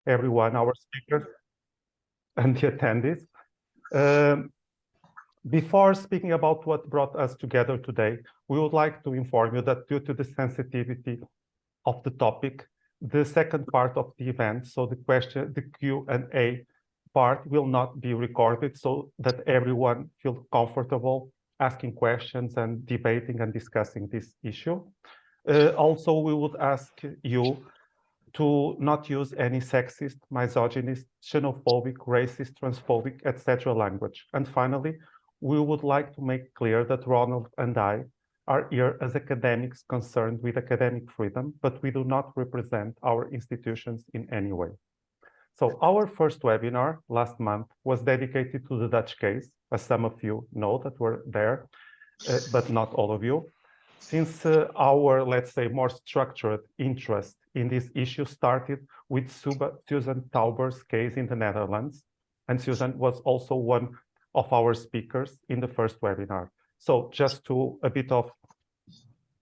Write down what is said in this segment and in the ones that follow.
everyone, our speakers and the attendees. Before speaking about what brought us together today, we would like to inform you that due to the sensitivity of the topic, the second part of the event, so the Q&A part, will not be recorded so that everyone feels comfortable asking questions and debating and discussing this issue. Also, we would ask you to not use any sexist, misogynist, xenophobic, racist, transphobic, etc. language. And finally, we would like to make clear that Ronald and I are here as academics concerned with academic freedom, but we do not represent our institutions in any way. So our first webinar last month was dedicated to the Dutch case, as some of you know that were there, but not all of you. Since our, let's say, more structured interest in this issue started with Susan Tauber's case in the Netherlands, and Susan was also one of our speakers in the first webinar. So just to a bit of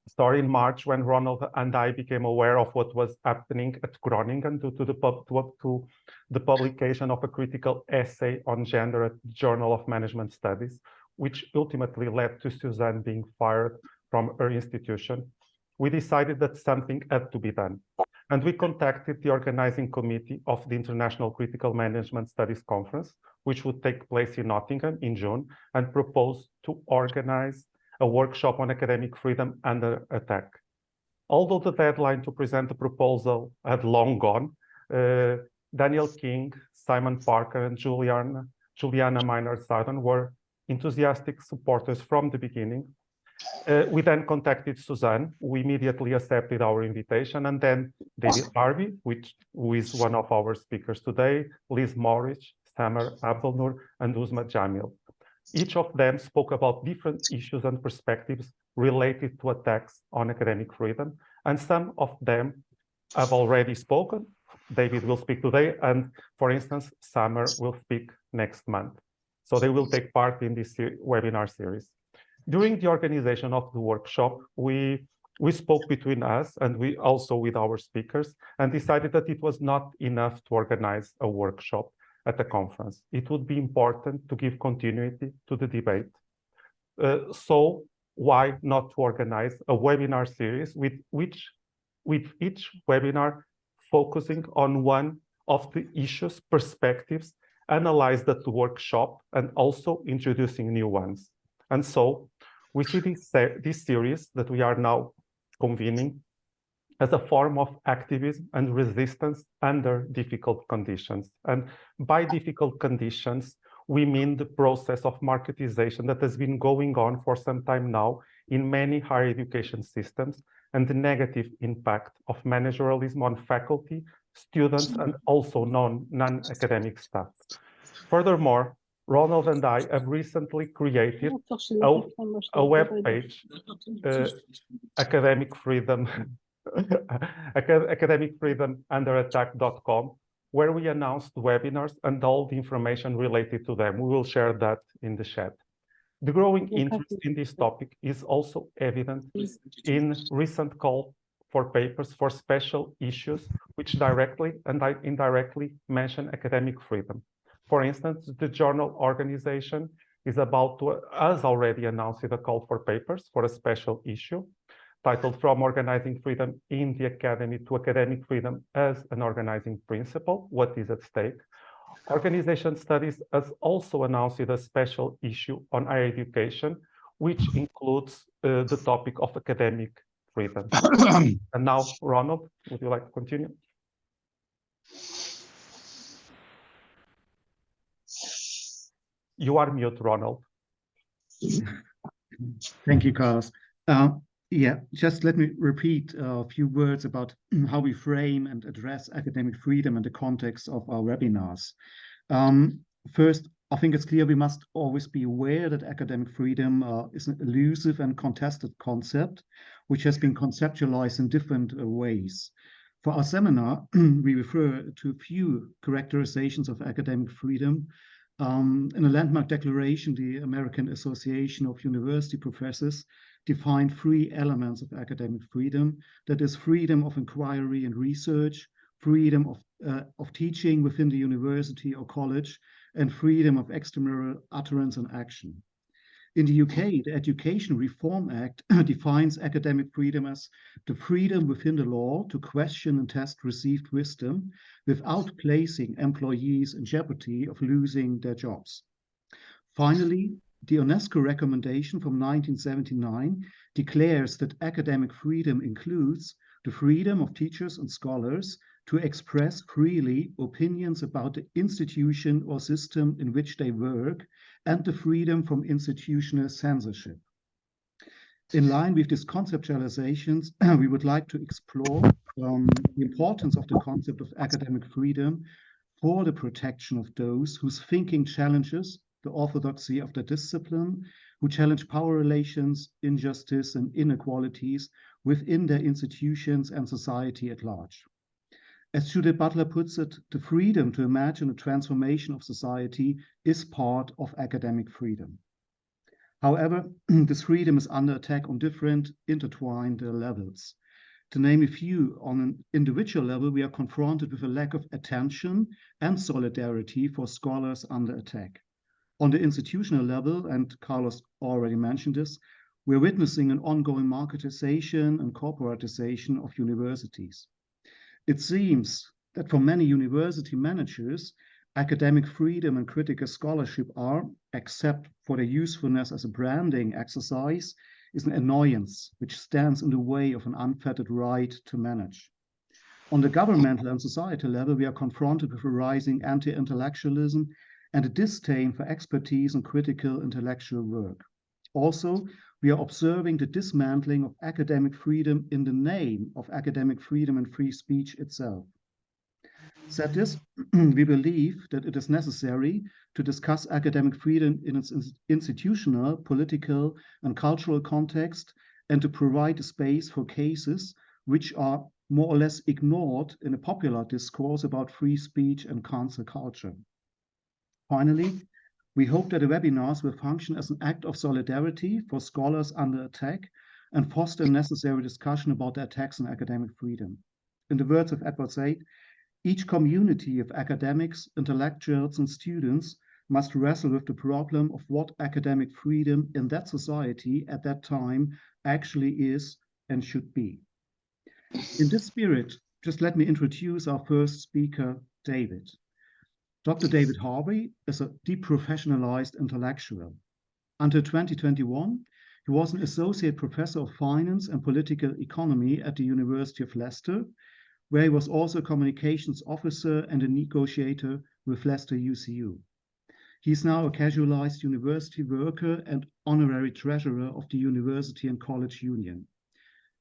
story, in March, when Ronald and I became aware of what was happening at Groningen due to the publication of a critical essay on gender at the Journal of Management Studies, which ultimately led to Suzanne being fired from her institution, we decided that something had to be done. And we contacted the organizing committee of the International Critical Management Studies Conference, which would take place in Nottingham in June, and proposed to organize a workshop on academic freedom under attack. Although the deadline to present the proposal had long gone, Daniel King, Simon Parker, and Juliana Minor-Sarden were enthusiastic supporters from the beginning. We then contacted Suzanne, who immediately accepted our invitation, and then David Harvie, who is one of our speakers today, Liz Morris, Samer Abdelnour, and Uzma Jamil. Each of them spoke about different issues and perspectives related to attacks on academic freedom, and some of them have already spoken. David will speak today, and for instance, Samer will speak next month. So they will take part in this webinar series. During the organization of the workshop, we spoke between us and we also with our speakers and decided that it was not enough to organize a workshop at the conference. It would be important to give continuity to the debate. So why not to organize a webinar series with each webinar focusing on one of the issues, perspectives, analyzed at the workshop, and also introducing new ones. And so we see this series that we are now convening as a form of activism and resistance under difficult conditions. And by difficult conditions, we mean the process of marketization that has been going on for some time now in many higher education systems, and the negative impact of managerialism on faculty, students, and also non-academic staff. Furthermore, Ronald and I have recently created a web page, academic freedom, academicfreedomunderattack.com, where we announced webinars and all the information related to them. We will share that in the chat. The growing interest in this topic is also evident in recent call for papers for special issues, which directly and indirectly mention academic freedom. For instance, the journal organization is about to, has already announced a call for papers for a special issue titled From Organizing Freedom in the Academy to Academic Freedom as an Organizing Principle, What is at Stake? Organization Studies has also announced a special issue on higher education, which includes the topic of academic freedom. And now, Ronald, would you like to continue? You are mute, Ronald. Thank you, Carlos. Yeah, just let me repeat a few words about how we frame and address academic freedom in the context of our webinars. First, I think it's clear we must always be aware that academic freedom is an elusive and contested concept, which has been conceptualized in different ways. For our seminar, we refer to a few characterizations of academic freedom. In a landmark declaration, the American Association of University Professors defined three elements of academic freedom. That is freedom of inquiry and research, freedom of teaching within the university or college, and freedom of extramural utterance and action. In the UK, the Education Reform Act defines academic freedom as the freedom within the law to question and test received wisdom without placing employees in jeopardy of losing their jobs. Finally, the UNESCO recommendation from 1979 declares that academic freedom includes the freedom of teachers and scholars to express freely opinions about the institution or system in which they work, and the freedom from institutional censorship. In line with these conceptualizations, we would like to explore the importance of the concept of academic freedom for the protection of those whose thinking challenges the orthodoxy of the discipline, who challenge power relations, injustice, and inequalities within their institutions and society at large. As Judith Butler puts it, the freedom to imagine a transformation of society is part of academic freedom. However, this freedom is under attack on different intertwined levels. To name a few, on an individual level, we are confronted with a lack of attention and solidarity for scholars under attack. On the institutional level, and Carlos already mentioned this, we're witnessing an ongoing marketization and corporatization of universities. It seems that for many university managers, academic freedom and critical scholarship are, except for their usefulness as a branding exercise, is an annoyance which stands in the way of an unfettered right to manage. On the governmental and societal level, we are confronted with a rising anti-intellectualism and a disdain for expertise and critical intellectual work. Also, we are observing the dismantling of academic freedom in the name of academic freedom and free speech itself. Said this, we believe that it is necessary to discuss academic freedom in its institutional, political, and cultural context, and to provide a space for cases which are more or less ignored in a popular discourse about free speech and cancel culture. Finally, we hope that the webinars will function as an act of solidarity for scholars under attack and foster necessary discussion about the attacks on academic freedom. In the words of Edward Said, each community of academics, intellectuals, and students must wrestle with the problem of what academic freedom in that society at that time actually is and should be. In this spirit, just let me introduce our first speaker, David. Dr. David Harvie is a deprofessionalized intellectual. Until 2021, he was an associate professor of finance and political economy at the University of Leicester, where he was also a communications officer and a negotiator with Leicester UCU. He is now a casualized university worker and honorary treasurer of the University and College Union.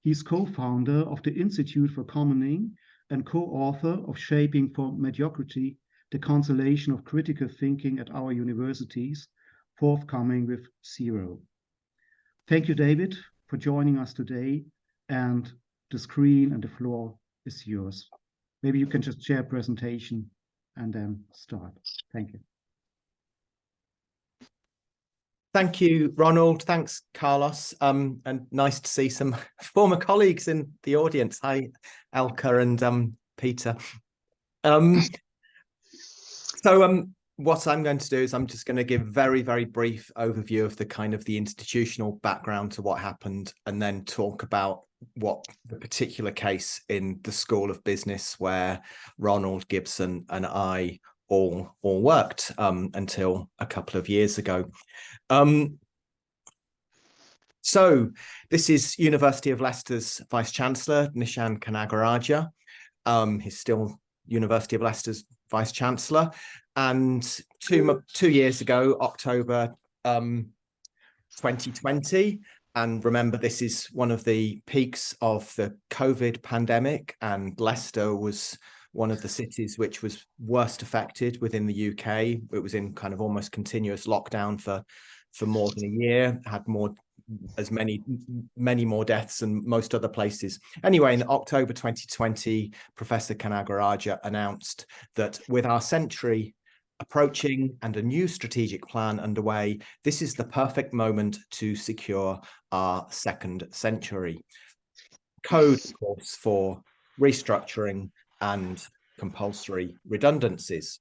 He is co-founder of the Institute for Commoning and co-author of Shaping for Mediocrity, the Consolation of Critical Thinking at Our Universities, forthcoming with Zero. Thank you, David, for joining us today, and the screen and the floor is yours. Maybe you can just share a presentation and then start. Thank you. Thank you, Ronald. Thanks, Carlos. And nice to see some former colleagues in the audience. Hi, Elka and Peter. What I'm going to do is I'm just going to give very, very brief overview of the kind of the institutional background to what happened, and then talk about what the particular case in the School of Business where Ronald, Gibson and I all worked until a couple of years ago. So this is University of Leicester's Vice Chancellor, Nishan Kanagaraja. He's still University of Leicester's Vice Chancellor. And two years ago, October 2020, and remember, this is one of the peaks of the COVID pandemic, and Leicester was one of the cities which was worst affected within the UK. It was in kind of almost continuous lockdown for more than a year, had many more deaths than most other places. Anyway, in October 2020, Professor Kanagaraja announced that with our century approaching and a new strategic plan underway, this is the perfect moment to secure our second century. Code, of course, for restructuring and compulsory redundancies.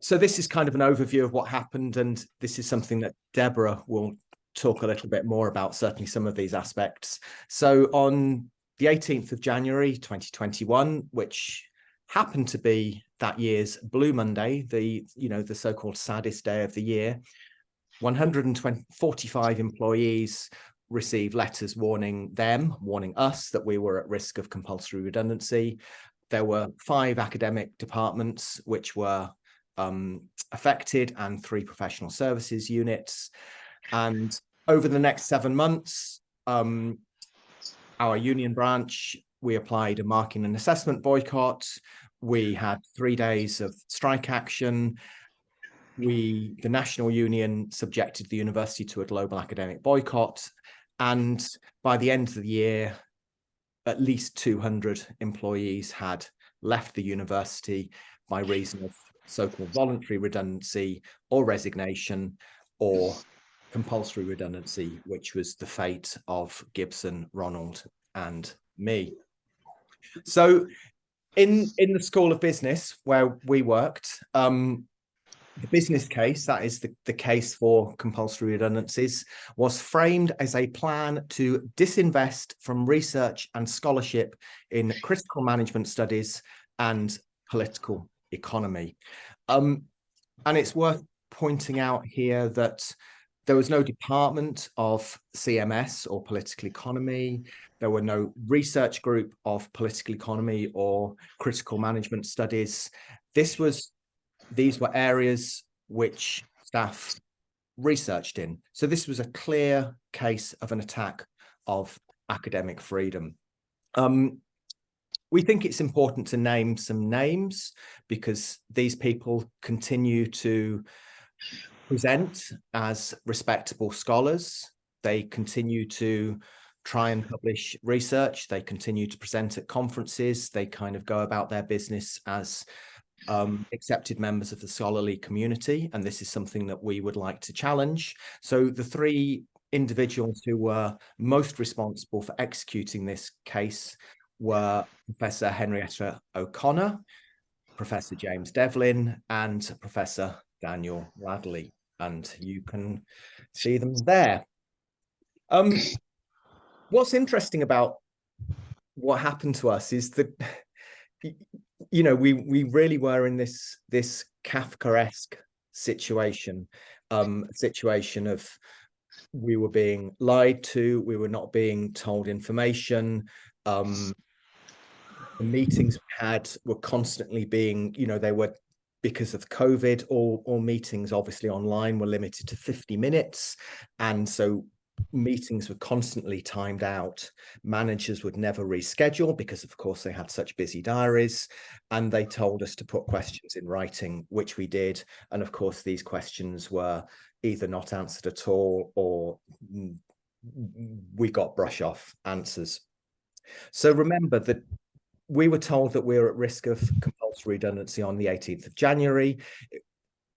So this is kind of an overview of what happened, and this is something that Deborah will talk a little bit more about, certainly some of these aspects. So on the 18th of January 2021, which happened to be that year's Blue Monday, the so-called saddest day of the year, 145 employees received letters warning us that we were at risk of compulsory redundancy. There were 5 academic departments which were affected, and 3 professional services units. And over the next 7 months, our union branch, we applied a marking and assessment boycott. We had 3 days of strike action. The national union subjected the university to a global academic boycott. And by the end of the year, at least 200 employees had left the university by reason of so-called voluntary redundancy or resignation or compulsory redundancy, which was the fate of Gibson, Ronald, and me. So in the School of Business where we worked, the business case, that is the case for compulsory redundancies, was framed as a plan to disinvest from research and scholarship in critical management studies and political economy. And it's worth pointing out here that there was no department of CMS or political economy. There were no research group of political economy or critical management studies. These were areas which staff researched in. So this was a clear case of an attack of academic freedom. We think it's important to name some names because these people continue to present as respectable scholars. They continue to try and publish research. They continue to present at conferences. They kind of go about their business as accepted members of the scholarly community, and this is something that we would like to challenge. So the 3 individuals who were most responsible for executing this case were Professor Henrietta O'Connor, Professor James Devlin, and Professor Daniel Ladley, and you can see them there. What's interesting about what happened to us is that we really were in this Kafkaesque situation, situation of we were being lied to, we were not being told information. The meetings we had were constantly being, they were, because of COVID, all meetings obviously online were limited to 50 minutes. And so meetings were constantly timed out. Managers would never reschedule because of course they had such busy diaries, and they told us to put questions in writing, which we did. And of course these questions were either not answered at all, or we got brush off answers. So remember that we were told that we were at risk of compulsory redundancy on the 18th of January.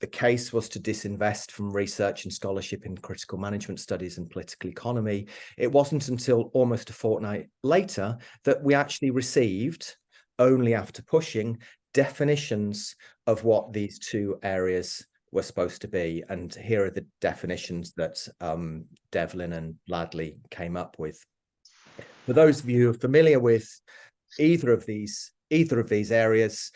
The case was to disinvest from research and scholarship in critical management studies and political economy. It wasn't until almost a fortnight later that we actually received, only after pushing, definitions of what these 2 areas were supposed to be. And here are the definitions that Devlin and Ladley came up with. For those of you who are familiar with either of these areas,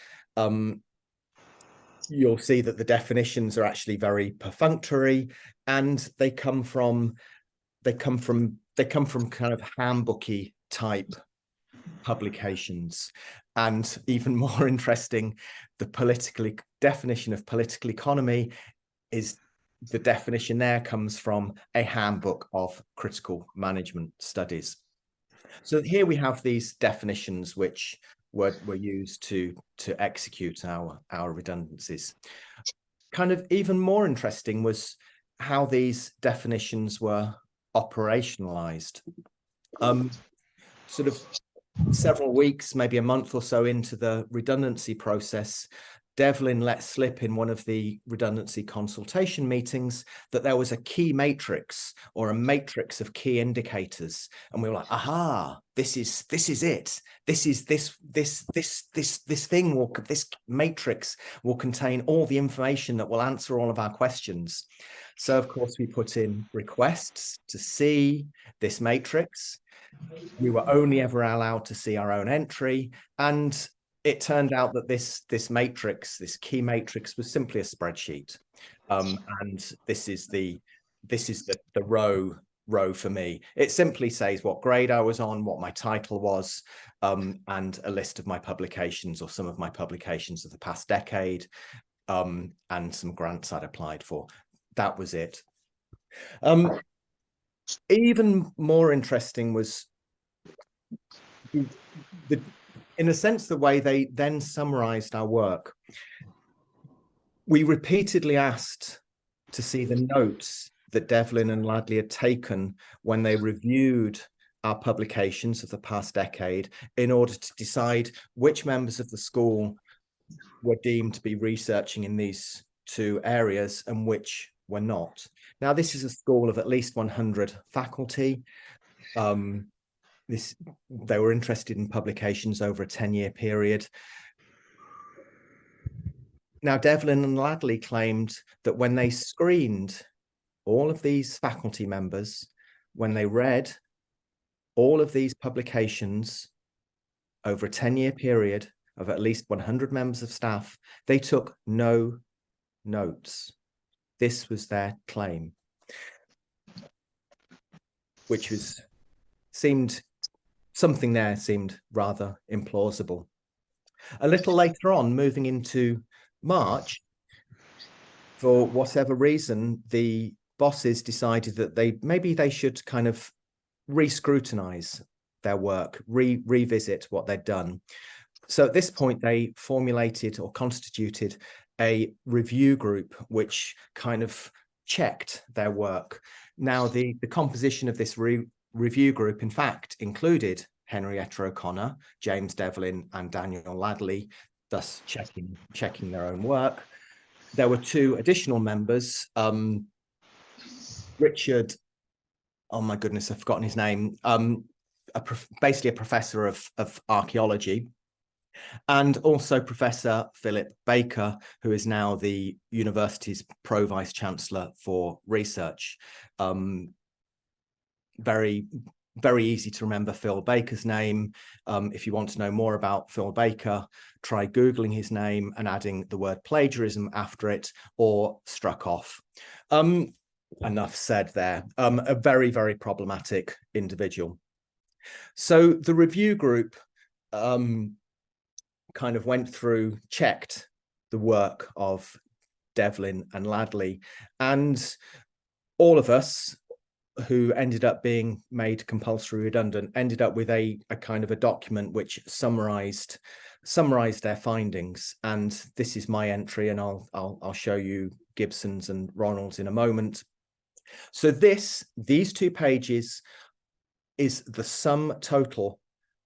you'll see that the definitions are actually very perfunctory, and they come from kind of handbooky type publications. And even more interesting, the definition of political economy is, the definition there comes from a handbook of critical management studies. So here we have these definitions which were used to execute our redundancies. Kind of even more interesting was how these definitions were operationalized. Sort of several weeks, maybe a month or so into the redundancy process, Devlin let slip in one of the redundancy consultation meetings that there was a key matrix, or a matrix of key indicators, and we were like, aha, this is it. This matrix will contain all the information that will answer all of our questions. So of course we put in requests to see this matrix. We were only ever allowed to see our own entry, and it turned out that this matrix, this key matrix, was simply a spreadsheet, and this is the row for me. It simply says what grade I was on, what my title was, and a list of my publications, or some of my publications of the past decade, and some grants I'd applied for. That was it. Even more interesting was in a sense, the way they then summarized our work. We repeatedly asked to see the notes that Devlin and Ladley had taken when they reviewed our publications of the past decade, in order to decide which members of the school were deemed to be researching in these two areas and which were not. Now, this is a school of at least 100 faculty. They were interested in publications over a 10-year period. Now, Devlin and Ladley claimed that when they screened all of these faculty members, when they read all of these publications over a 10-year period of at least 100 members of staff, they took no notes. This was their claim, which seemed rather implausible. A little later on, moving into March, for whatever reason, the bosses decided that maybe they should kind of re-scrutinize their work, revisit what they'd done. So at this point, they formulated or constituted a review group, which kind of checked their work. Now, the composition of this review group, in fact, included Henrietta O'Connor, James Devlin, and Daniel Ladley, thus checking their own work. There were two additional members, Richard, oh my goodness, I've forgotten his name, basically a professor of archaeology, and also Professor Philip Baker, who is now the university's Pro-Vice Chancellor for Research. Very easy to remember Phil Baker's name. If you want to know more about Phil Baker, try Googling his name and adding the word plagiarism after it, or struck off. Enough said there. A very, very problematic individual. So the review group kind of went through, checked the work of Devlin and Ladley, and all of us who ended up being made compulsory redundant ended up with a kind of a document which summarized their findings. And this is my entry, and I'll show you Gibson's and Ronald's in a moment. So these 2 pages is the sum total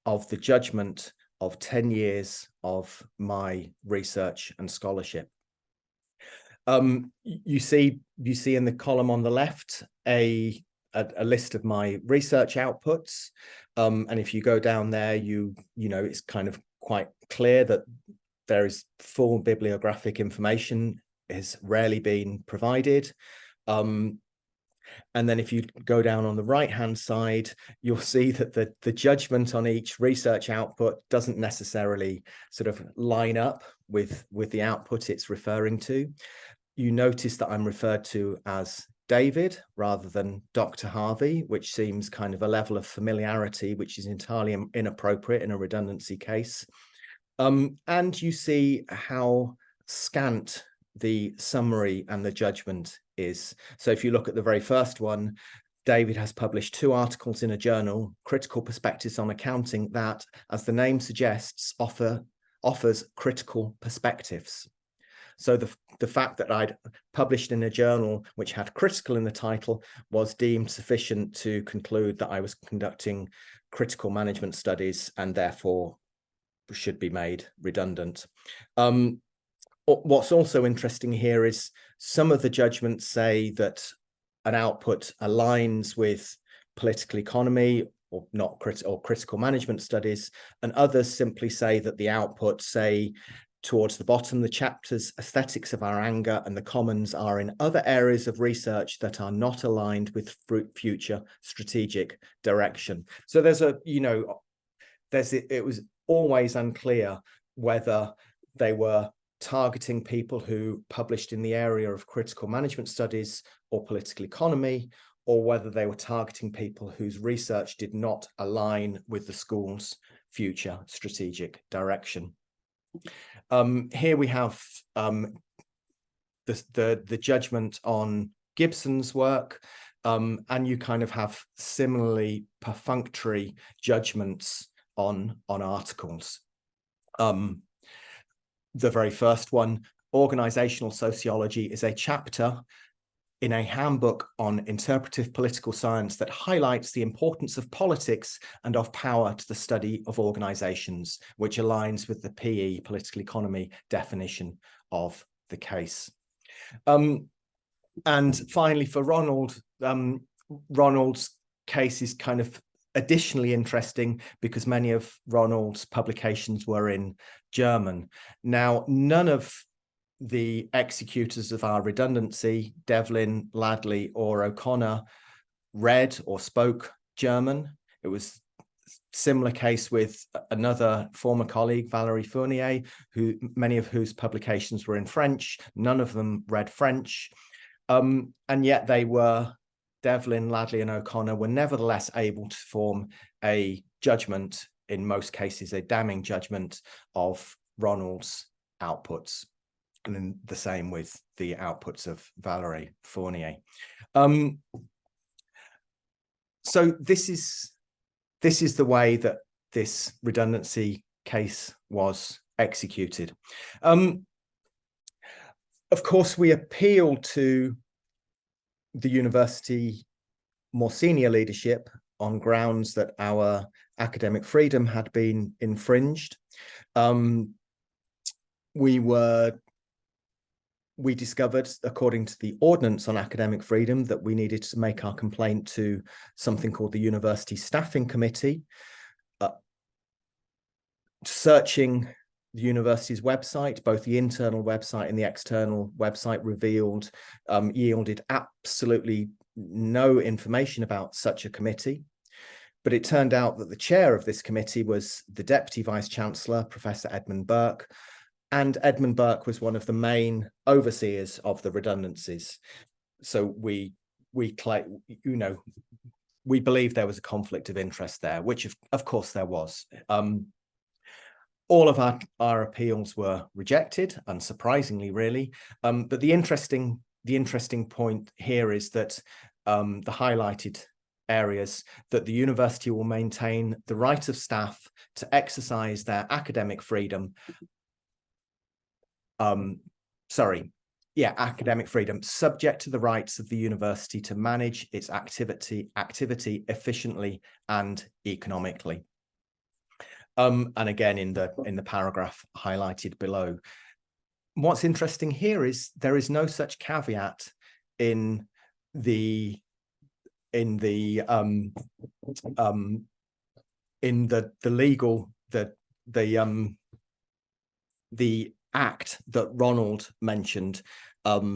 of the judgment of 10 years of my research and scholarship. You see in the column on the left a list of my research outputs, and if you go down there, you know it's kind of quite clear that there is full bibliographic information has rarely been provided. And then if you go down on the right-hand side, you'll see that the judgment on each research output doesn't necessarily sort of line up with the output it's referring to. You notice that I'm referred to as David rather than Dr. Harvie, which seems kind of a level of familiarity which is entirely inappropriate in a redundancy case. And you see how scant the summary and the judgment is. So if you look at the very first one, David has published 2 articles in a journal, Critical Perspectives on Accounting, that, as the name suggests, offers critical perspectives. So the fact that I'd published in a journal which had critical in the title was deemed sufficient to conclude that I was conducting critical management studies and therefore should be made redundant. What's also interesting here is some of the judgments say that an output aligns with political economy or not or critical management studies, and others simply say that the output, say towards the bottom, the chapters aesthetics of our anger and the commons are in other areas of research that are not aligned with future strategic direction. So there's a, you know, it was always unclear whether they were targeting people who published in the area of critical management studies or political economy, or whether they were targeting people whose research did not align with the school's future strategic direction. Here we have the judgment on Gibson's work, and you kind of have similarly perfunctory judgments on articles. The very first one, organizational sociology, is a chapter in a handbook on interpretive political science that highlights the importance of politics and of power to the study of organizations, which aligns with the PE, political economy, definition of the case. And finally, for Ronald, Ronald's case is kind of additionally interesting because many of Ronald's publications were in German. Now, none of the executors of our redundancy, Devlin, Ladley, or O'Connor, read or spoke German. It was a similar case with another former colleague, Valérie Fournier, many of whose publications were in French. None of them read French. And yet Devlin, Ladley, and O'Connor were nevertheless able to form a judgment, in most cases, a damning judgment of Ronald's outputs. And then the same with the outputs of Valérie Fournier. So this is the way that this redundancy case was executed. Of course, we appealed to the university more senior leadership on grounds that our academic freedom had been infringed. We discovered, according to the Ordinance on Academic Freedom, that we needed to make our complaint to something called the University Staffing Committee. Searching the university's website, both the internal website and the external website yielded absolutely no information about such a committee. But it turned out that the chair of this committee was the Deputy Vice Chancellor, Professor Edmund Burke, and Edmund Burke was one of the main overseers of the redundancies. So we believe there was a conflict of interest there, which of course there was. All of our appeals were rejected, unsurprisingly, really. But the interesting point here is that the highlighted areas that the university will maintain the right of staff to exercise their academic freedom. Academic freedom, subject to the rights of the university to manage its activity efficiently and economically. And again, in the paragraph highlighted below. What's interesting here is there is no such caveat in the act that Ronald mentioned, but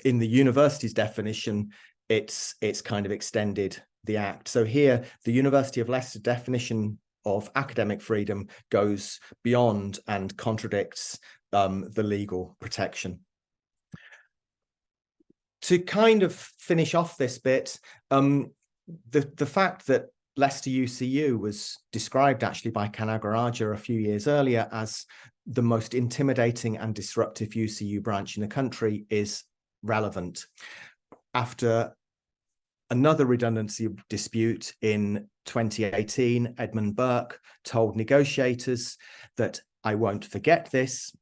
in the university's definition, it's kind of extended the act. So here, the University of Leicester definition of academic freedom goes beyond and contradicts the legal protection. To kind of finish off this bit, the fact that Leicester UCU was described actually by Kanagaraja a few years earlier as the most intimidating and disruptive UCU branch in the country is relevant. After another redundancy dispute in 2018, Edmund Burke told negotiators that I won't forget this.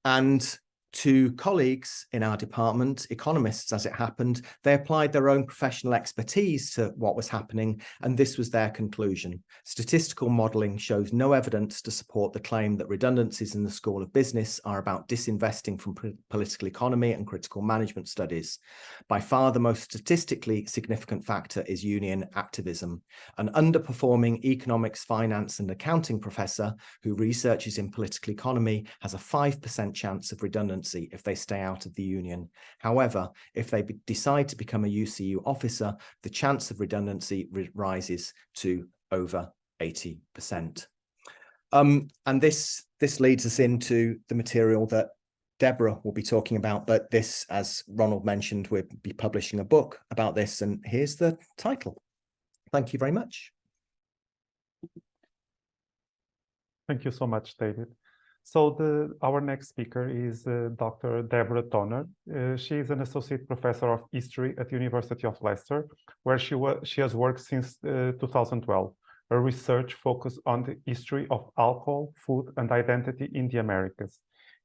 And to colleagues in our department, economists as it happened, they applied their own professional expertise to what was happening, and this was their conclusion. Statistical modelling shows no evidence to support the claim that redundancies in the School of Business are about disinvesting from political economy and critical management studies. By far the most statistically significant factor is union activism. An underperforming economics, finance and accounting professor who researches in political economy has a 5% chance of redundancy if they stay out of the union. However, if they decide to become a UCU officer, the chance of redundancy rises to over 80%. And this leads us into the material that Deborah will be talking about, but this, as Ronald mentioned, we'll be publishing a book about this, and here's the title. Thank you very much. Thank you so much, David. So our next speaker is Dr. Deborah Donner. She is an associate professor of history at the University of Leicester, where she has worked since 2012. Her research focused on the history of alcohol, food, and identity in the Americas.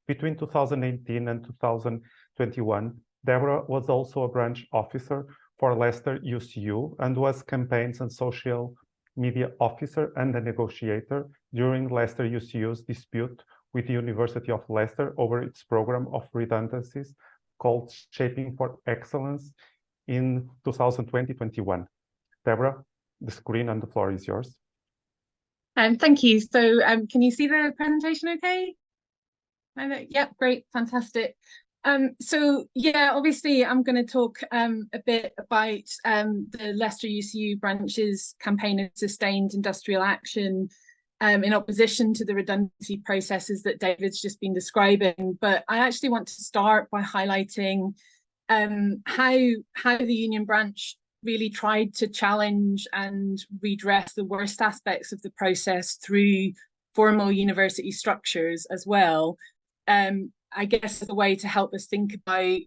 Between 2018 and 2021, Deborah was also a branch officer for Leicester UCU and was campaigns and social media officer and a negotiator during Leicester UCU's dispute with the University of Leicester over its program of redundancies called Shaping for Excellence in 2020-21. Deborah, the screen and the floor is yours. Thank you. So can you see the presentation okay? Yep, great, fantastic. So yeah, obviously I'm going to talk a bit about the Leicester UCU branch's campaign of sustained industrial action in opposition to the redundancy processes that David's just been describing. But I actually want to start by highlighting how the union branch really tried to challenge and redress the worst aspects of the process through formal university structures as well. I guess as a way to help us think about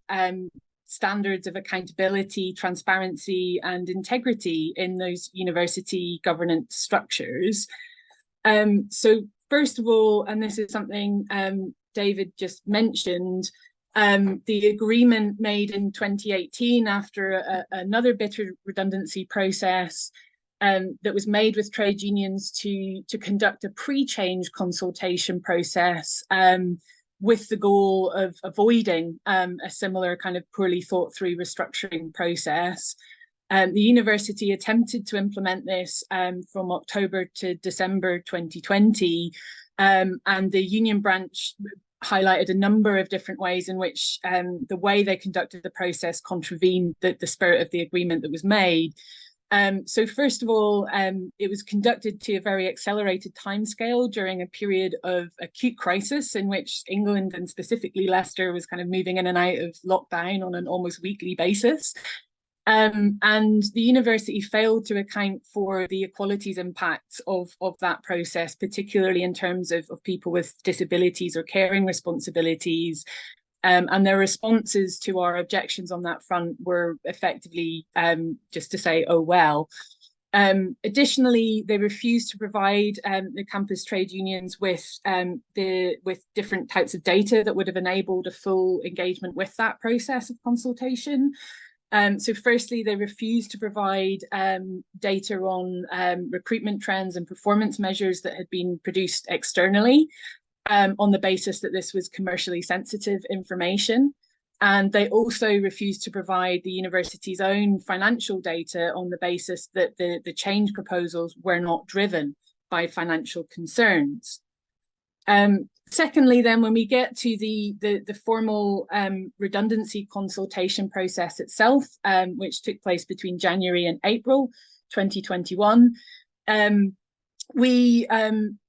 standards of accountability, transparency, and integrity in those university governance structures. So first of all, and this is something David just mentioned, the agreement made in 2018 after another bitter redundancy process that was made with trade unions to conduct a pre-change consultation process with the goal of avoiding a similar kind of poorly thought through restructuring process. The university attempted to implement this from October to December 2020, and the union branch highlighted a number of different ways in which the way they conducted the process contravened the spirit of the agreement that was made. So first of all, it was conducted to a very accelerated timescale during a period of acute crisis in which England and specifically Leicester was kind of moving in and out of lockdown on an almost weekly basis. And the university failed to account for the equalities impacts of that process, particularly in terms of people with disabilities or caring responsibilities. And their responses to our objections on that front were effectively just to say, oh, well. Additionally, they refused to provide the campus trade unions with different types of data that would have enabled a full engagement with that process of consultation. So firstly, they refused to provide data on recruitment trends and performance measures that had been produced externally on the basis that this was commercially sensitive information. And they also refused to provide the university's own financial data on the basis that the change proposals were not driven by financial concerns. Secondly, then, when we get to the formal redundancy consultation process itself, which took place between January and April 2021, we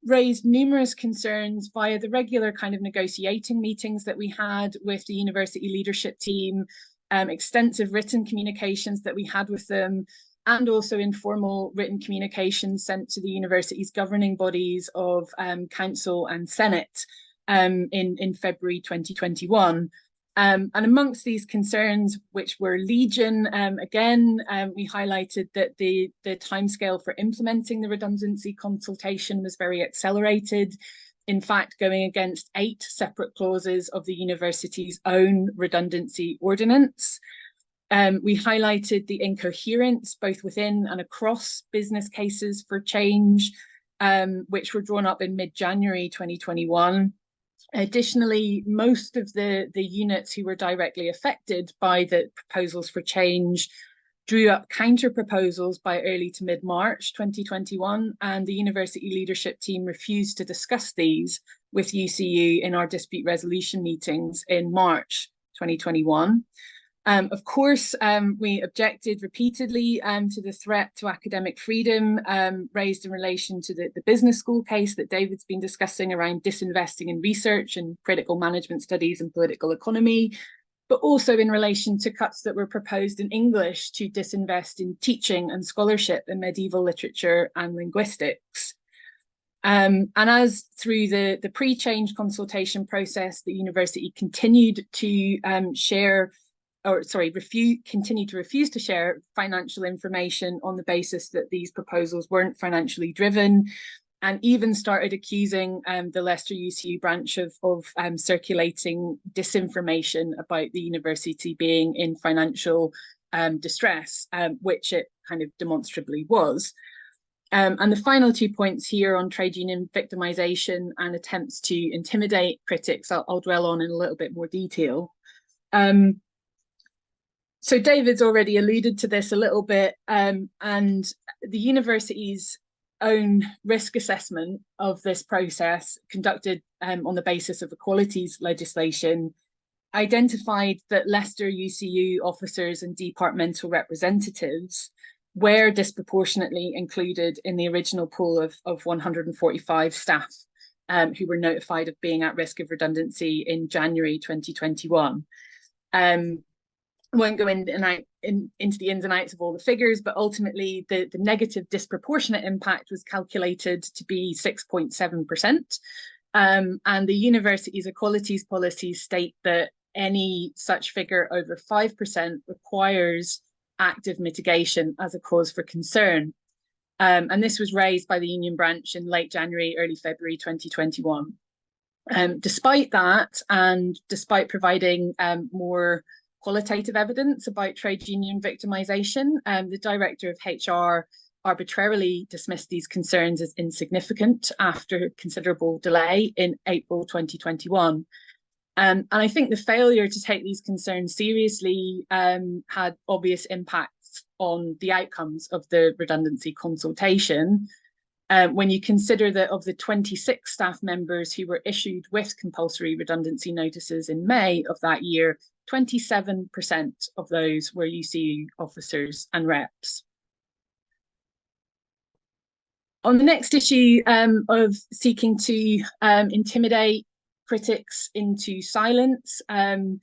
raised numerous concerns via the regular kind of negotiating meetings that we had with the university leadership team, extensive written communications that we had with them, and also informal written communications sent to the university's governing bodies of Council and Senate in February 2021. And amongst these concerns, which were legion, again, we highlighted that the timescale for implementing the redundancy consultation was very accelerated. in fact going against 8 separate clauses of the university's own redundancy ordinance. We highlighted the incoherence both within and across business cases for change, which were drawn up in mid-January 2021. Additionally, most of the units who were directly affected by the proposals for change drew up counter proposals by early to mid-March 2021, and the university leadership team refused to discuss these with UCU in our dispute resolution meetings in March 2021. Of course, we objected repeatedly to the threat to academic freedom raised in relation to the business school case that David's been discussing around disinvesting in research and critical management studies and political economy, but also in relation to cuts that were proposed in English to disinvest in teaching and scholarship in medieval literature and linguistics. And as through the pre-change consultation process, the university continued to continued to refuse to share financial information on the basis that these proposals weren't financially driven, and even started accusing the Leicester UCU branch of circulating disinformation about the university being in financial distress, which it kind of demonstrably was. And the final 2 points here on trade union victimization and attempts to intimidate critics, I'll dwell on in a little bit more detail. So David's already alluded to this a little bit, and the university's own risk assessment of this process, conducted on the basis of equalities legislation, identified that Leicester UCU officers and departmental representatives were disproportionately included in the original pool of 145 staff who were notified of being at risk of redundancy in January 2021. I won't go into the ins and outs of all the figures, but ultimately the negative disproportionate impact was calculated to be 6.7%. And the university's equalities policies state that any such figure over 5% requires active mitigation as a cause for concern. And this was raised by the union branch in late January, early February 2021. Despite that, and despite providing more qualitative evidence about trade union victimization, the director of HR arbitrarily dismissed these concerns as insignificant after considerable delay in April 2021. And I think the failure to take these concerns seriously had obvious impacts on the outcomes of the redundancy consultation. When you consider that of the 26 staff members who were issued with compulsory redundancy notices in May of that year, 27% of those were UCU officers and reps. On the next issue of seeking to intimidate critics into silence, the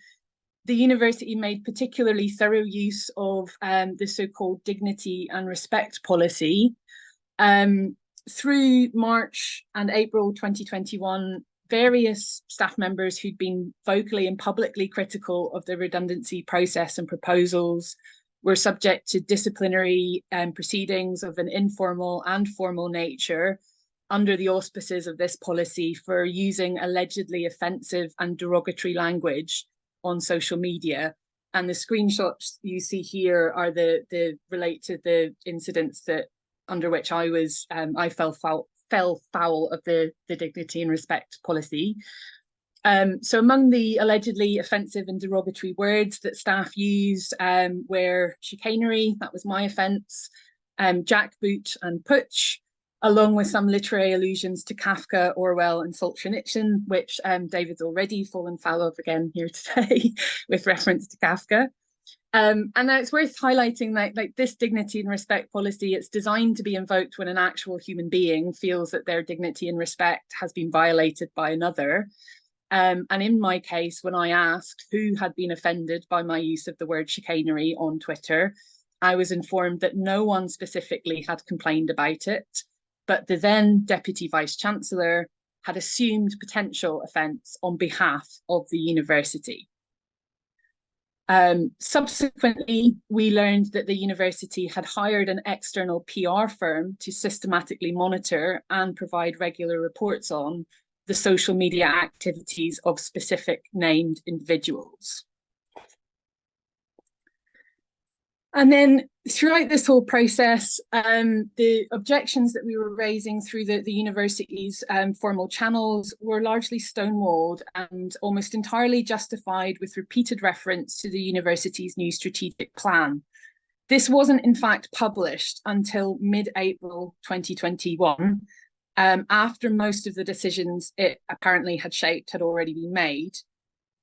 university made particularly thorough use of the so-called dignity and respect policy. Through March and April 2021, various staff members who'd been vocally and publicly critical of the redundancy process and proposals were subject to disciplinary proceedings of an informal and formal nature under the auspices of this policy for using allegedly offensive and derogatory language on social media. And the screenshots you see here are the relate to the incidents that under which I was I fell foul of the dignity and respect policy. So among the allegedly offensive and derogatory words that staff used were chicanery, that was my offence, jackboot and putsch, along with some literary allusions to Kafka, Orwell and Solzhenitsyn, which David's already fallen foul of again here today with reference to Kafka. And now it's worth highlighting that like this dignity and respect policy, it's designed to be invoked when an actual human being feels that their dignity and respect has been violated by another. And in my case, when I asked who had been offended by my use of the word chicanery on Twitter, I was informed that no one specifically had complained about it, but the then Deputy Vice Chancellor had assumed potential offence on behalf of the university. Subsequently, we learned that the university had hired an external PR firm to systematically monitor and provide regular reports on the social media activities of specific named individuals. And then throughout this whole process, the objections that we were raising through the university's formal channels were largely stonewalled and almost entirely justified with repeated reference to the university's new strategic plan. This wasn't in fact published until mid-April 2021, after most of the decisions it apparently had shaped had already been made.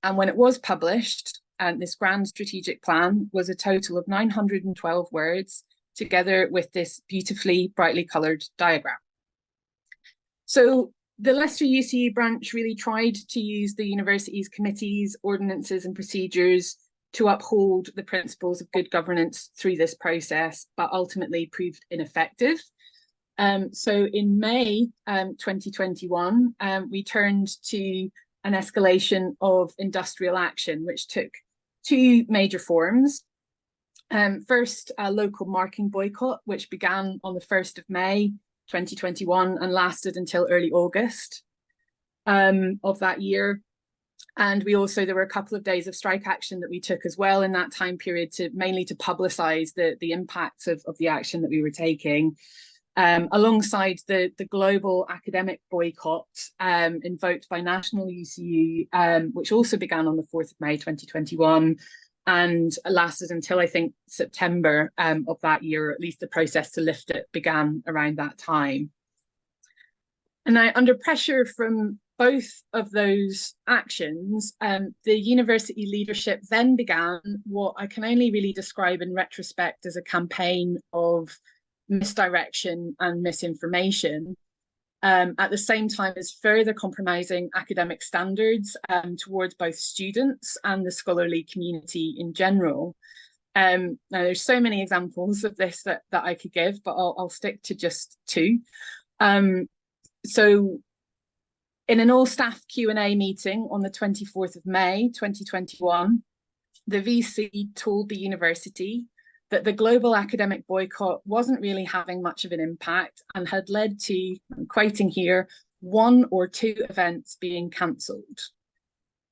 And when it was published, this grand strategic plan was a total of 912 words, together with this beautifully brightly coloured diagram. So the Leicester UCU branch really tried to use the university's committees, ordinances and procedures to uphold the principles of good governance through this process, but ultimately proved ineffective. So in May 2021, we turned to an escalation of industrial action, which took two major forms. First, a local marking boycott, which began on the 1st of May 2021 and lasted until early August of that year. And there were a couple of days of strike action that we took as well in that time period, mainly to publicise the impacts of the action that we were taking. Alongside the global academic boycott invoked by National UCU, which also began on the 4th of May 2021 and lasted until I think September of that year, or at least the process to lift it began around that time. And now, under pressure from both of those actions, the university leadership then began what I can only really describe in retrospect as a campaign of misdirection and misinformation, at the same time as further compromising academic standards towards both students and the scholarly community in general. Now, there's so many examples of this that I could give, but I'll stick to just two. So in an all-staff Q&A meeting on the 24th of May 2021, the VC told the university that the global academic boycott wasn't really having much of an impact and had led to, I'm quoting here, 1 or 2 events being cancelled.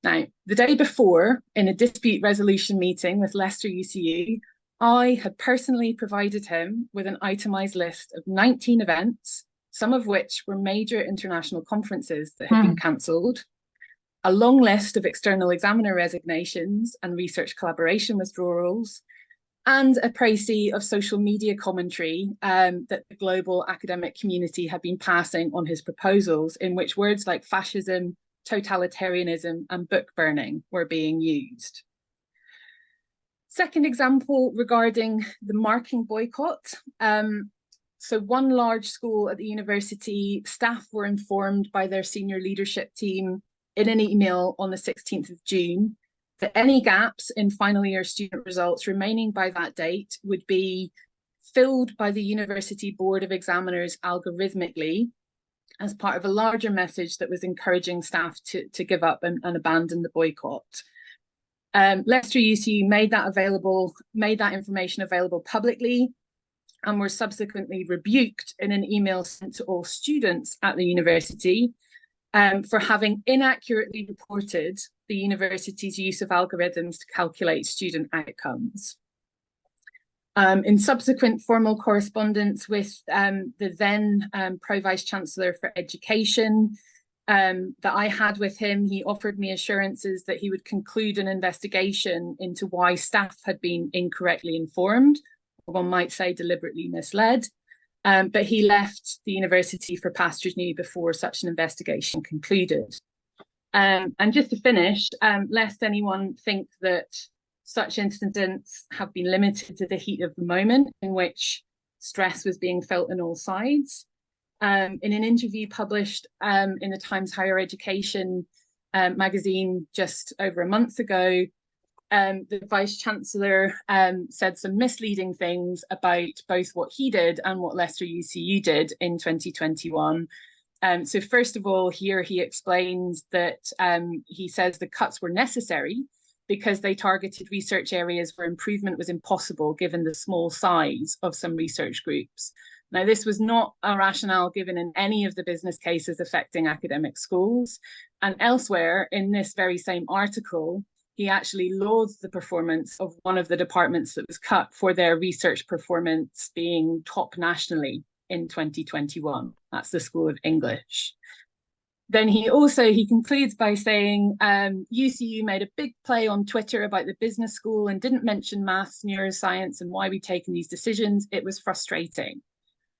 Now, the day before, in a dispute resolution meeting with Leicester UCU, I had personally provided him with an itemised list of 19 events, some of which were major international conferences that had been cancelled, a long list of external examiner resignations and research collaboration withdrawals, and a précis of social media commentary that the global academic community had been passing on his proposals, in which words like fascism, totalitarianism and book burning were being used. Second example regarding the marking boycott. So one large school at the university, staff were informed by their senior leadership team in an email on the 16th of June that any gaps in final year student results remaining by that date would be filled by the University Board of Examiners algorithmically as part of a larger message that was encouraging staff to give up and abandon the boycott. Leicester UCU made that information available publicly and were subsequently rebuked in an email sent to all students at the university for having inaccurately reported the university's use of algorithms to calculate student outcomes. In subsequent formal correspondence with the then Pro-Vice Chancellor for Education that I had with him, he offered me assurances that he would conclude an investigation into why staff had been incorrectly informed, or one might say deliberately misled, but he left the university for pastures new before such an investigation concluded. And just to finish, lest anyone think that such incidents have been limited to the heat of the moment in which stress was being felt on all sides. In an interview published in the Times Higher Education magazine just over a month ago, the Vice Chancellor said some misleading things about both what he did and what Leicester UCU did in 2021. So first of all, here he explains that he says the cuts were necessary because they targeted research areas where improvement was impossible given the small size of some research groups. Now, this was not a rationale given in any of the business cases affecting academic schools. And elsewhere in this very same article, he actually lauds the performance of one of the departments that was cut for their research performance being top nationally in 2021. That's the School of English. Then he concludes by saying, UCU made a big play on Twitter about the business school and didn't mention maths, neuroscience, and why we'd taken these decisions. It was frustrating.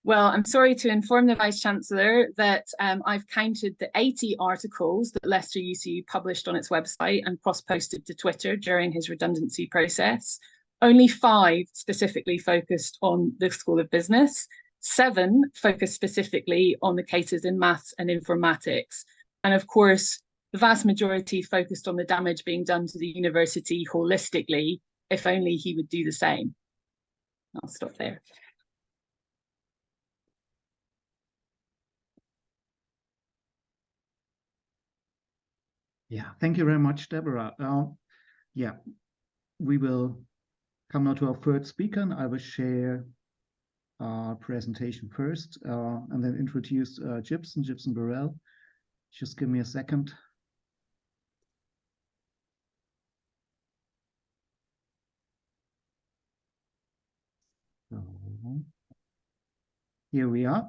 Well, I'm sorry to inform the Vice-Chancellor that I've counted the 80 articles that Leicester UCU published on its website and cross-posted to Twitter during his redundancy process. Only 5 specifically focused on the School of Business. 7 focused specifically on the cases in maths and informatics. And of course, the vast majority focused on the damage being done to the university holistically, if only he would do the same. I'll stop there. Yeah, thank you very much, Deborah. Yeah, we will come now to our third speaker, and I will share our presentation first, and then introduce Gibson Burrell. Just give me a second. Here we are.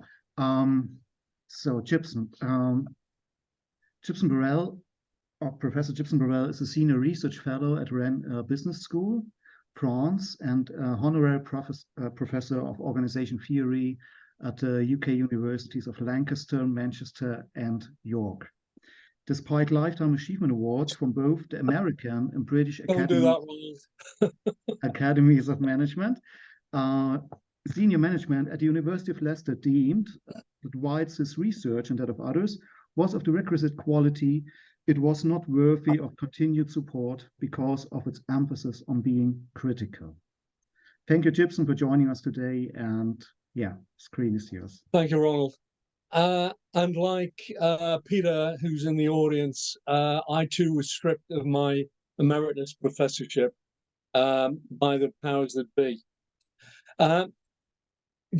So Gibson Burrell, Professor Gibson Burrell is a senior research fellow at Rennes Business School, France, and honorary professor of organization theory at the UK universities of Lancaster, Manchester, and York. Despite lifetime achievement awards from both the American and British Academies of Management, senior management at the University of Leicester deemed that whilst his research and that of others was of the requisite quality, it was not worthy of continued support because of its emphasis on being critical. Thank you, Gibson, for joining us today. And yeah, screen is yours. Thank you, Ronald. And like Peter, who's in the audience, I too was stripped of my emeritus professorship by the powers that be.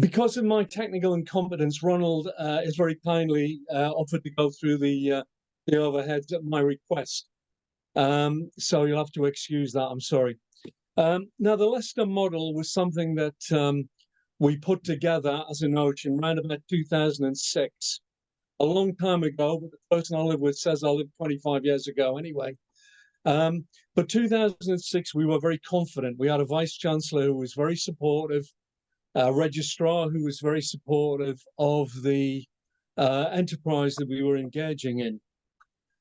Because of my technical incompetence, Ronald is very kindly offered to go through the overheads at my request. So you'll have to excuse that, I'm sorry. Now, the Leicester model was something that we put together as a notion around about 2006, a long time ago, but the person I live with says I lived 25 years ago anyway. But 2006, we were very confident. We had a Vice-Chancellor who was very supportive, a registrar who was very supportive of the enterprise that we were engaging in.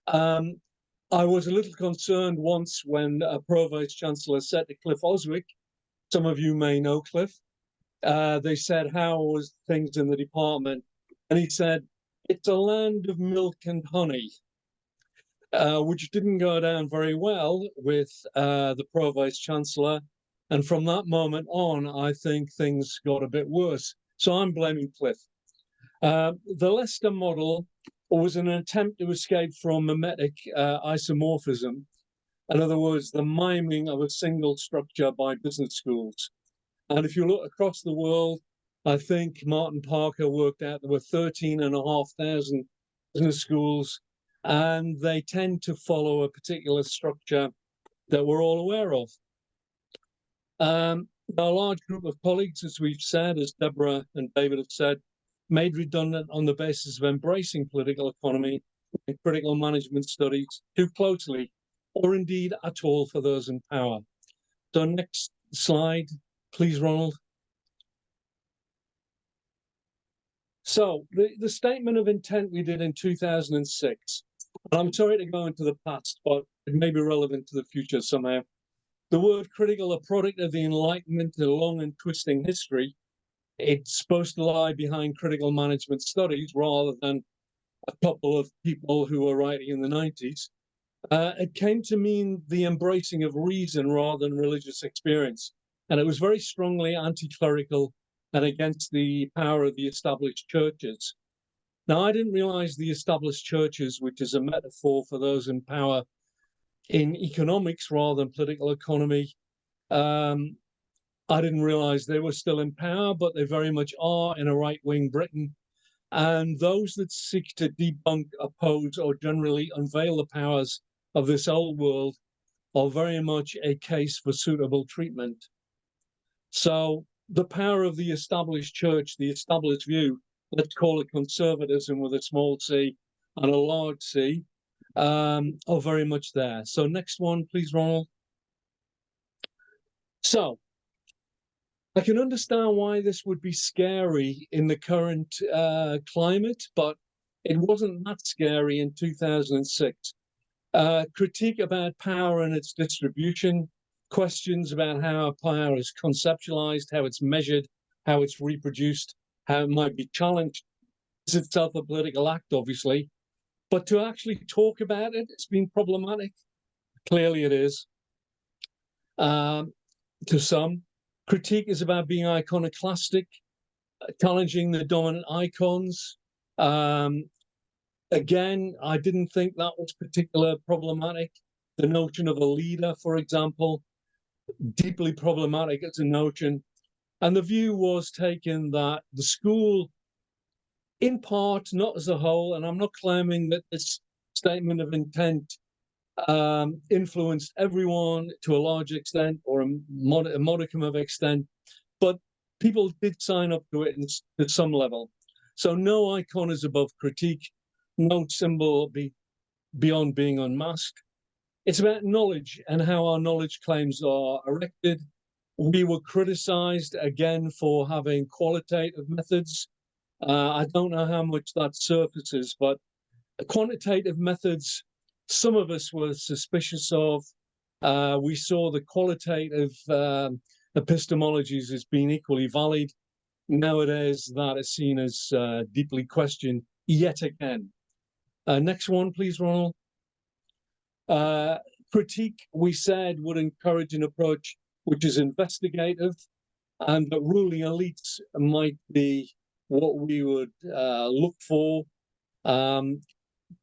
I was a little concerned once when Pro Vice-Chancellor said to Cliff Oswick, some of you may know Cliff, they said, how was things in the department? And he said, it's a land of milk and honey, which didn't go down very well with the Pro Vice-Chancellor. And from that moment on, I think things got a bit worse. So I'm blaming Cliff. The Leicester model was an attempt to escape from mimetic isomorphism. In other words, the miming of a single structure by business schools. And if you look across the world, I think Martin Parker worked out there were 13,500 business schools, and they tend to follow a particular structure that we're all aware of. A large group of colleagues, as we've said, as Deborah and David have said, made redundant on the basis of embracing political economy and critical management studies too closely, or indeed at all for those in power. So next slide, please, Ronald. So the statement of intent we did in 2006, and I'm sorry to go into the past, but it may be relevant to the future somehow. The word critical, a product of the Enlightenment, a long and twisting history. It's supposed to lie behind critical management studies rather than a couple of people who were writing in the 90s. It came to mean the embracing of reason rather than religious experience. And it was very strongly anti-clerical and against the power of the established churches. Now, I didn't realize the established churches, which is a metaphor for those in power in economics rather than political economy. I didn't realize they were still in power, but they very much are in a right-wing Britain. And those that seek to debunk, oppose, or generally unveil the powers of this old world are very much a case for suitable treatment. So the power of the established church, the established view, let's call it conservatism with a small c and a large c, are very much there. So next one, please, Ronald. So I can understand why this would be scary in the current climate, but it wasn't that scary in 2006. Critique about power and its distribution, questions about how power is conceptualized, how it's measured, how it's reproduced, how it might be challenged. It's itself a political act, obviously, but to actually talk about it, it's been problematic. Clearly it is, to some. Critique is about being iconoclastic, challenging the dominant icons. Again, I didn't think that was particularly problematic. The notion of a leader, for example, deeply problematic as a notion. And the view was taken that the school, in part, not as a whole, and I'm not claiming that this statement of intent influenced everyone to a large extent or a modicum of extent, but people did sign up to it at some level. So no icon is above critique, no symbol beyond being unmasked. It's about knowledge and how our knowledge claims are erected. We were criticized again for having qualitative methods. I don't know how much that surfaces, but quantitative methods, some of us were suspicious of. We saw the qualitative epistemologies as being equally valid. Nowadays, that is seen as deeply questioned yet again. Next one, please, Ronald. Critique, we said, would encourage an approach which is investigative, and that ruling elites might be what we would look for.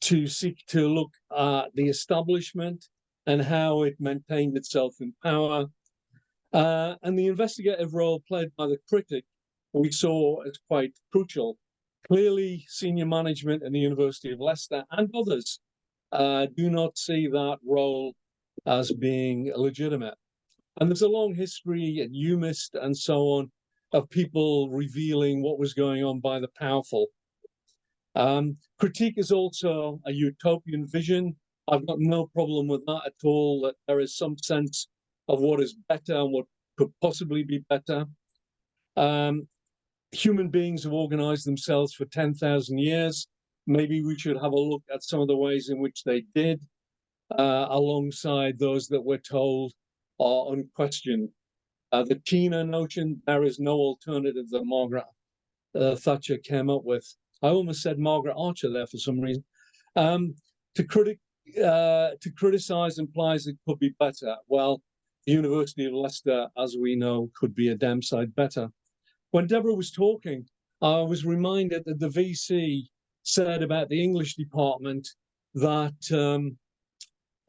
To seek to look at the establishment and how it maintained itself in power. And the investigative role played by the critic, we saw as quite crucial. Clearly, senior management in the University of Leicester and others do not see that role as being legitimate. And there's a long history at UMIST and so on of people revealing what was going on by the powerful. Critique is also a utopian vision. I've got no problem with that at all, that there is some sense of what is better and what could possibly be better. Human beings have organized themselves for 10,000 years. Maybe we should have a look at some of the ways in which they did, alongside those that we're told are unquestioned. The Tina notion, there is no alternative that Margaret Thatcher came up with. I almost said Margaret Archer there for some reason. To criticize implies it could be better. Well, the University of Leicester, as we know, could be a damn sight better. When Deborah was talking, I was reminded that the VC said about the English department that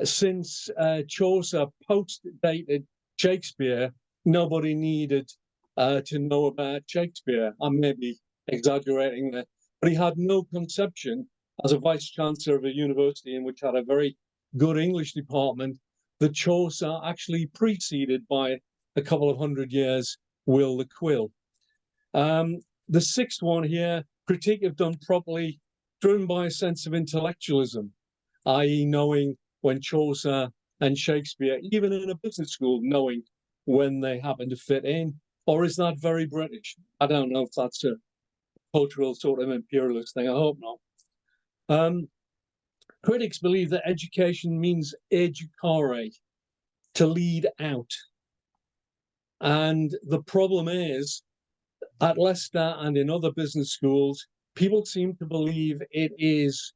since Chaucer post-dated Shakespeare, nobody needed to know about Shakespeare. I may be exaggerating there, but he had no conception as a vice chancellor of a university in which had a very good English department that Chaucer actually preceded by a couple of 100 years Will the Quill. The sixth one here, critique if done properly, driven by a sense of intellectualism, i.e. knowing when Chaucer and Shakespeare, even in a business school, knowing when they happen to fit in. Or is that very British? I don't know if that's a cultural sort of imperialist thing. I hope not. Critics believe that education means educare, to lead out. And the problem is, at Leicester and in other business schools, people seem to believe it is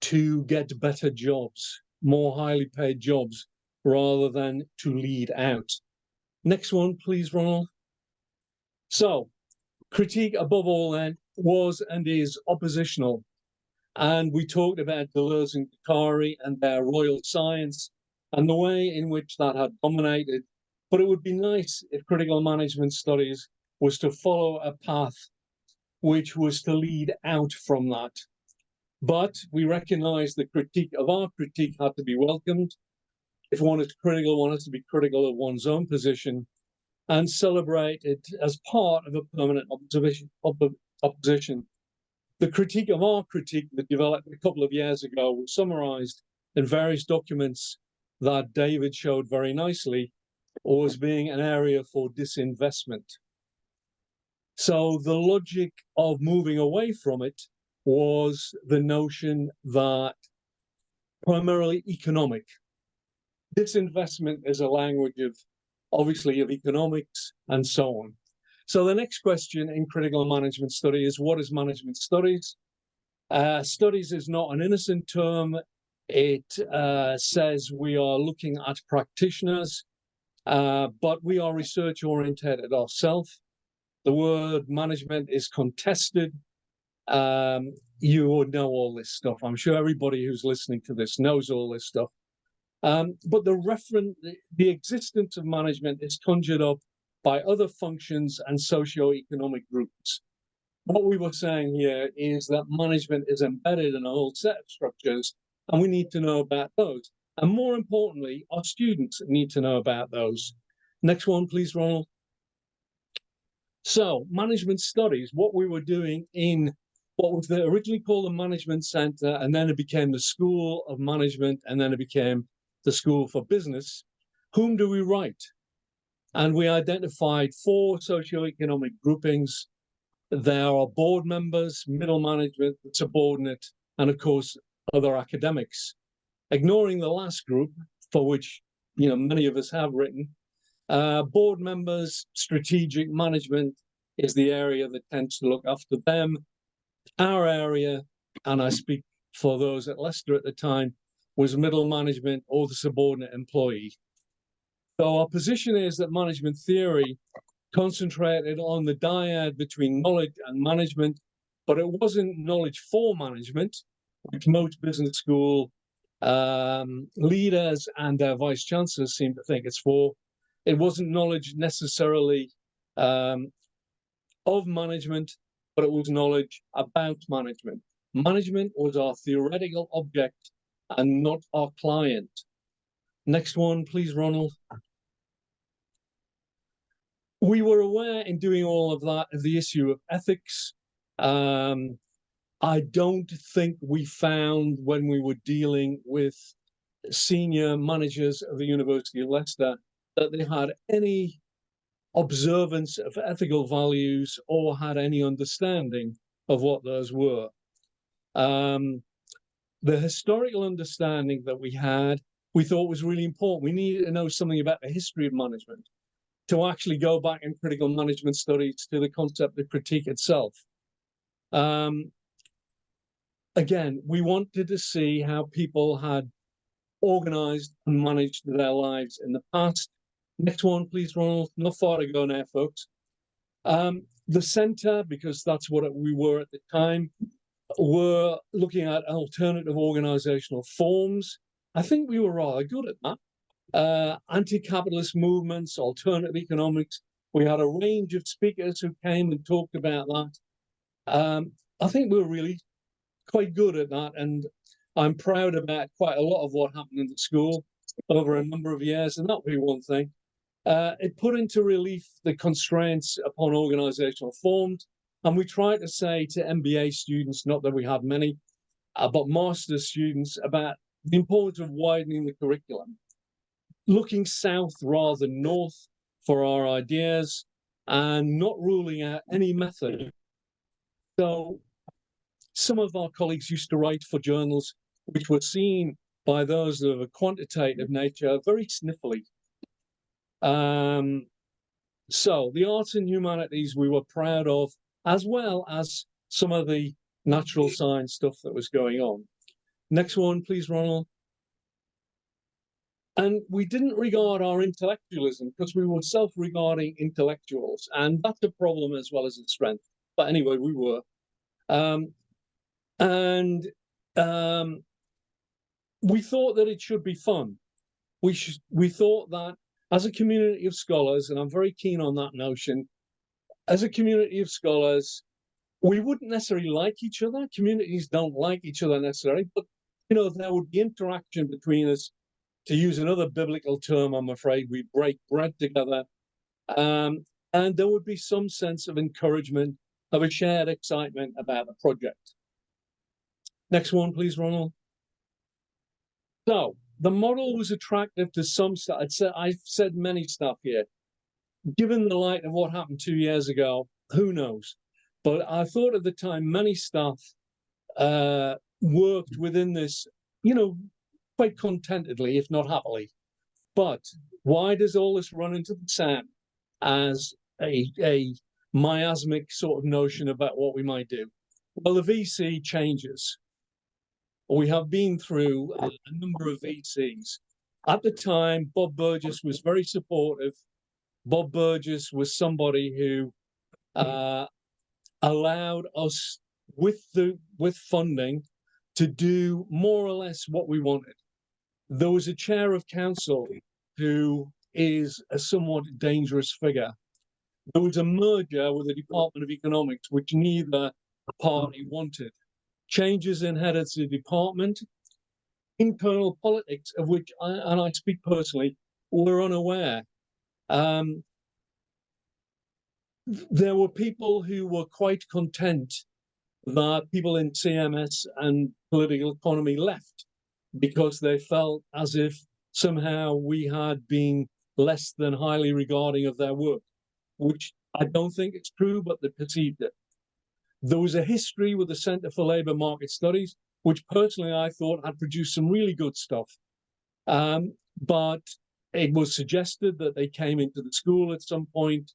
to get better jobs, more highly paid jobs, rather than to lead out. Next one, please, Ronald. So, critique above all then was and is oppositional. And we talked about Deleuze and Guattari and their royal science and the way in which that had dominated But it would be nice if critical management studies was to follow a path which was to lead out from that. But we recognize the critique of our critique had to be welcomed. If one is critical, one has to be critical of one's own position and celebrate it as part of a permanent opposition. The critique of our critique that developed a couple of years ago was summarized in various documents that David showed very nicely, or as being an area for disinvestment. So the logic of moving away from it was the notion that primarily economic. Disinvestment is a language of, obviously, of economics and so on. So the next question in critical management study is, what is management studies? Studies is not an innocent term. It says we are looking at practitioners, but we are research oriented ourselves. The word management is contested. You would know all this stuff. I'm sure everybody who's listening to this knows all this stuff. But the existence of management is conjured up by other functions and socio-economic groups. What we were saying here is that management is embedded in a whole set of structures, and we need to know about those. And more importantly, our students need to know about those. Next one, please, Ronald. So, management studies, what we were doing in what was originally called the Management Center, and then it became the School of Management, and then it became the School for Business. Whom do we write? And we identified 4 socioeconomic groupings. There are board members, middle management, subordinate, and of course, other academics. Ignoring the last group, for which many of us have written, board members, strategic management is the area that tends to look after them. Our area, and I speak for those at Leicester at the time, was middle management or the subordinate employee. So our position is that management theory concentrated on the dyad between knowledge and management, but it wasn't knowledge for management, which most business school leaders and their vice chancellors seem to think it's for. It wasn't knowledge necessarily of management, but it was knowledge about management. Management was our theoretical object and not our client. Next one, please, Ronald. We were aware in doing all of that of the issue of ethics. I don't think we found, when we were dealing with senior managers of the University of Leicester, that they had any observance of ethical values or had any understanding of what those were. The historical understanding that we had, we thought was really important. We needed to know something about the history of management to actually go back in critical management studies to the concept of critique itself. Again, we wanted to see how people had organized and managed their lives in the past. Next one, please, Ronald. Not far to go now, folks. The center, because that's what we were at the time, were looking at alternative organizational forms. I think we were rather good at that. Anti-capitalist movements, alternative economics. We had a range of speakers who came and talked about that. I think we were really quite good at that, and I'm proud about quite a lot of what happened in the school over a number of years, and that would be one thing. It put into relief the constraints upon organizational forms, and we tried to say to MBA students, not that we had many, but master's students, about the importance of widening the curriculum, looking south rather than north for our ideas, and not ruling out any method. So some of our colleagues used to write for journals which were seen by those of a quantitative nature very sniffily. So the arts and humanities we were proud of, as well as some of the natural science stuff that was going on. Next one, please, Ronald. And we didn't regard our intellectualism because we were self-regarding intellectuals, and that's a problem as well as a strength. But anyway, we were. We thought that it should be fun. We thought that as a community of scholars, and I'm very keen on that notion, as a community of scholars, we wouldn't necessarily like each other. Communities don't like each other necessarily, but there would be interaction between us. To use another biblical term, I'm afraid, we break bread together. And there would be some sense of encouragement, of a shared excitement about the project. Next one, please, Ronald. So the model was attractive to some stuff. I've said many stuff here. Given the light of what happened 2 years ago, who knows? But I thought at the time many staff worked within this, quite contentedly, if not happily. But why does all this run into the sand as a miasmic sort of notion about what we might do? Well, the VC changes. We have been through a number of VCs. At the time, Bob Burgess was very supportive. Bob Burgess was somebody who allowed us with funding to do more or less what we wanted. There was a chair of council who is a somewhat dangerous figure. There was a merger with the Department of Economics, which neither party wanted. Changes in head of the department, internal politics of which I speak personally, were unaware. There were people who were quite content that people in CMS and political economy left because they felt as if somehow we had been less than highly regarding of their work, which I don't think it's true, but they perceived it. There was a history with the Centre for Labour Market Studies, which personally I thought had produced some really good stuff. But it was suggested that they came into the school at some point,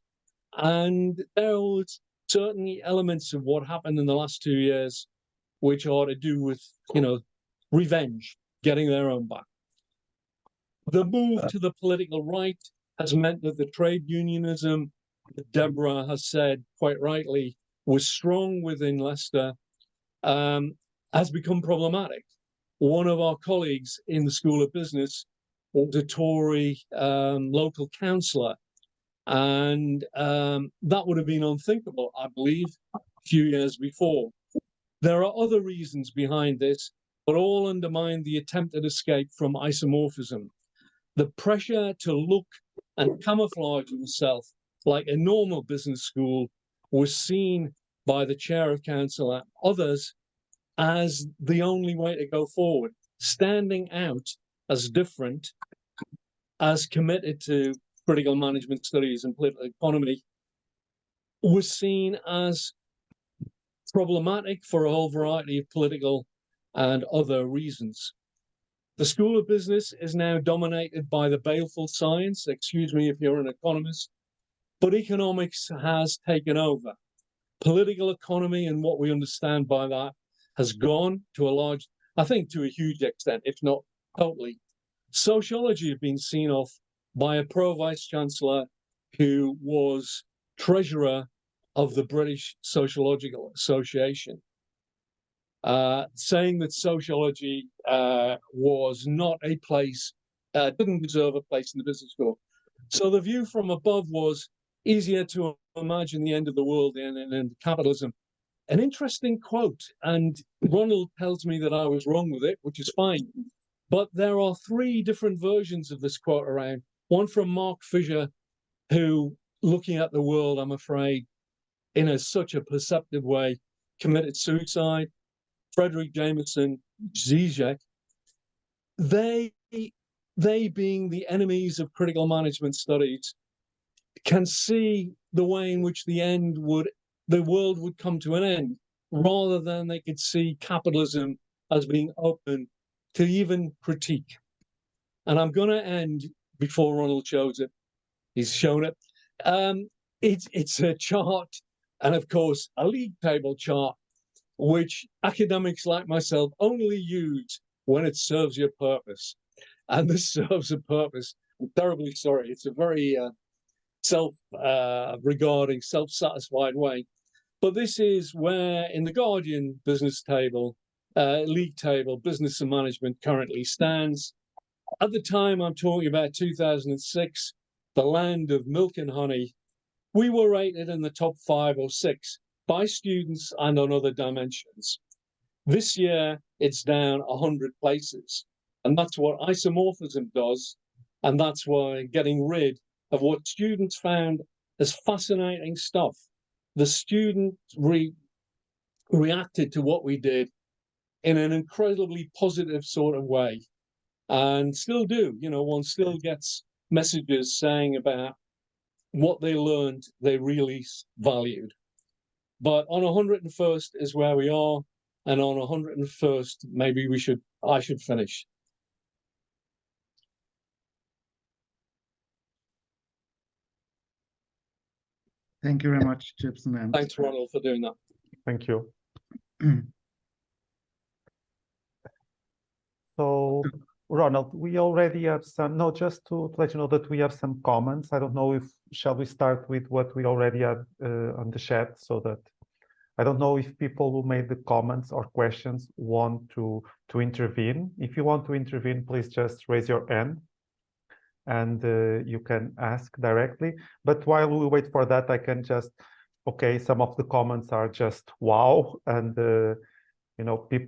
and there was certainly elements of what happened in the last 2 years, which are to do with, revenge, getting their own back. The move to the political right has meant that the trade unionism that Deborah has said quite rightly was strong within Leicester, has become problematic. One of our colleagues in the School of Business was a Tory local councillor, and that would have been unthinkable, I believe, a few years before. There are other reasons behind this, but all undermine the attempted escape from isomorphism. The pressure to look and camouflage yourself like a normal business school was seen by the chair of council and others as the only way to go forward. Standing out as different, as committed to critical management studies and political economy, was seen as problematic for a whole variety of political and other reasons. The School of Business is now dominated by the baleful science, excuse me if you're an economist, but economics has taken over. Political economy and what we understand by that has gone to a large, I think to a huge extent, if not totally. Sociology has been seen off by a pro-vice chancellor who was treasurer of the British Sociological Association, saying that sociology was not a place, didn't deserve a place in the business school. So the view from above was easier to imagine the end of the world in capitalism. An interesting quote, and Ronald tells me that I was wrong with it, which is fine. But there are 3 different versions of this quote around. One from Mark Fisher, who, looking at the world, I'm afraid, in such a perceptive way, committed suicide. Frederick Jameson, Zizek, they being the enemies of critical management studies, can see the way in which the world would come to an end, rather than they could see capitalism as being open to even critique. And I'm going to end before Ronald shows it. He's shown it. It's a chart, and of course, a league table chart, which academics like myself only use when it serves your purpose. And this serves a purpose. I'm terribly sorry. It's a very self-regarding, self-satisfied way. But this is where in the Guardian business table, league table, business and management currently stands. At the time I'm talking about 2006, the land of milk and honey, we were rated in the top 5 or 6 by students and on other dimensions. This year, it's down 100 places. And that's what isomorphism does. And that's why getting rid of what students found as fascinating stuff, the student reacted to what we did in an incredibly positive sort of way, and still do. You know, one still gets messages saying about what they learned they really valued. But on 101st is where we are, and on 101st, maybe I should finish. Thank you very much, Gibson. And Thanks, Ronald, for doing that. Thank you. So, Ronald, we already have some, no, just to let you know that we have some comments. I don't know if, shall we start with what we already have on the chat, so that, I don't know if people who made the comments or questions want to intervene. If you want to intervene, please just raise your hand and you can ask directly. But while we wait for that, I can just, okay, some of the comments are just wow, and you know, people